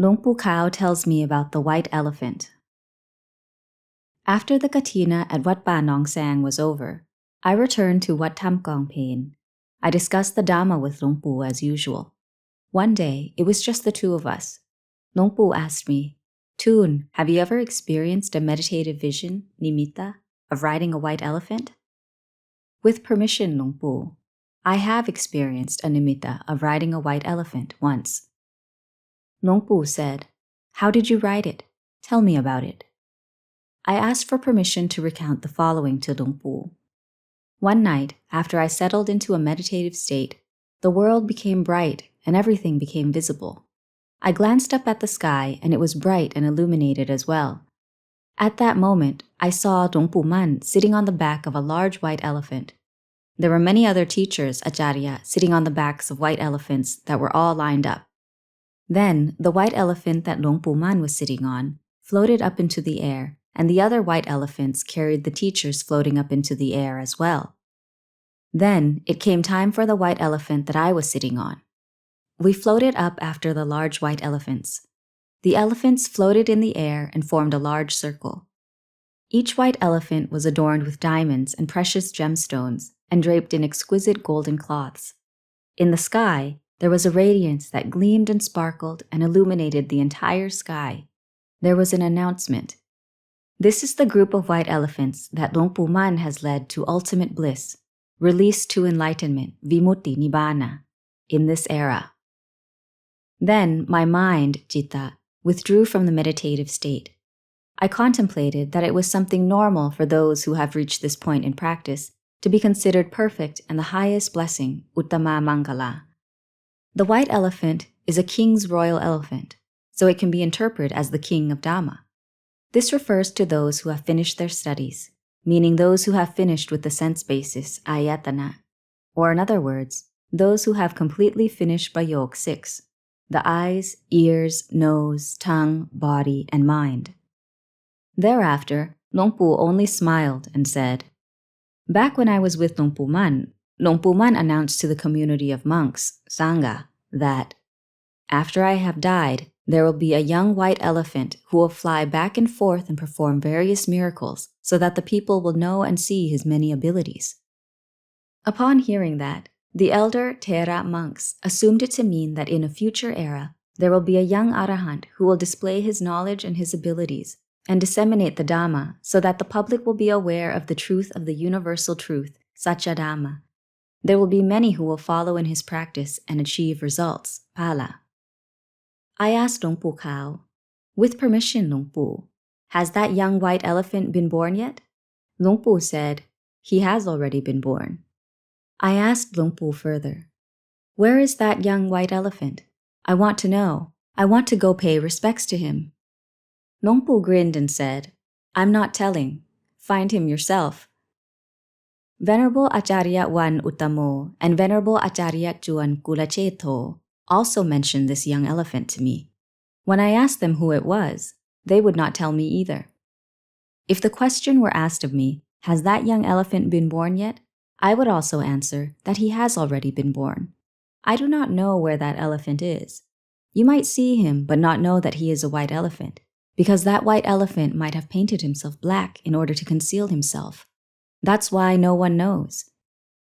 Luang Por Khao tells me about the white elephant. After the katina at Wat Pa Nong Sang was over, I returned to Wat Tham Kong Pain. I discussed the Dhamma with Luang Por as usual. One day, it was just the two of us. Luang Por asked me, "Thoon, have you ever experienced a meditative vision, nimitta, of riding a white elephant?" With permission, Luang Por, I have experienced a nimitta of riding a white elephant once. Luang Por said, "How did you ride it? Tell me about it." I asked for permission to recount the following to Luang Por. One night, after I settled into a meditative state, the world became bright and everything became visible. I glanced up at the sky and it was bright and illuminated as well. At that moment, I saw Luang Por Man sitting on the back of a large white elephant. There were many other teachers, Acariya, sitting on the backs of white elephants that were all lined up. Then, the white elephant that Luang Por Man was sitting on floated up into the air, and the other white elephants carried the teachers floating up into the air as well. Then, it came time for the white elephant that I was sitting on. We floated up after the large white elephants. The elephants floated in the air and formed a large circle. Each white elephant was adorned with diamonds and precious gemstones and draped in exquisite golden cloths. In the sky, there was a radiance that gleamed and sparkled and illuminated the entire sky. There was an announcement. "This is the group of white elephants that Luang Por Man has led to ultimate bliss, released to enlightenment, vimutti nibbana, in this era." Then my mind, citta, withdrew from the meditative state. I contemplated that it was something normal for those who have reached this point in practice to be considered perfect and the highest blessing, uttama mangala. The white elephant is a king's royal elephant, so it can be interpreted as the king of Dhamma. This refers to those who have finished their studies, meaning those who have finished with the sense basis, ayatana, or in other words, those who have completely finished Bayog 6, the eyes, ears, nose, tongue, body, and mind. Thereafter, Luang Por only smiled and said, "Back when I was with Luang Por Man announced to the community of monks, Sangha, that, after I have died, there will be a young white elephant who will fly back and forth and perform various miracles so that the people will know and see his many abilities." Upon hearing that, the elder Thera monks assumed it to mean that in a future era, there will be a young arahant who will display his knowledge and his abilities and disseminate the Dhamma so that the public will be aware of the truth of the universal truth, Satya Dhamma. There will be many who will follow in his practice and achieve results, phala. I asked Luang Por Khao, "With permission, Luang Por, has that young white elephant been born yet?" Luang Por said, "He has already been born." I asked Luang Por further, "Where is that young white elephant? I want to know. I want to go pay respects to him." Luang Por grinned and said, "I'm not telling. Find him yourself." Venerable Ācariya Wan Uttamo and Venerable Ācariya Chuan Kulachetho also mentioned this young elephant to me. When I asked them who it was, they would not tell me either. If the question were asked of me, "Has that young elephant been born yet?" I would also answer that he has already been born. I do not know where that elephant is. You might see him but not know that he is a white elephant, because that white elephant might have painted himself black in order to conceal himself. That's why no one knows.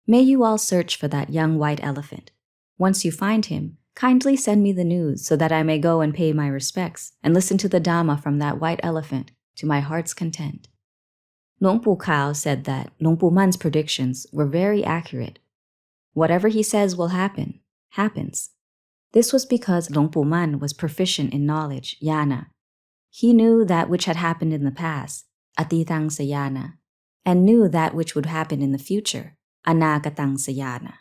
May you all search for that young white elephant. Once you find him, kindly send me the news so that I may go and pay my respects and listen to the Dhamma from that white elephant to my heart's content. Luang Por Khao said that Luang Por Man's predictions were very accurate. Whatever he says will happen, happens. This was because Luang Por Man was proficient in knowledge, jnana. He knew that which had happened in the past, atitang sayana, and knew that which would happen in the future, anagatang sayana.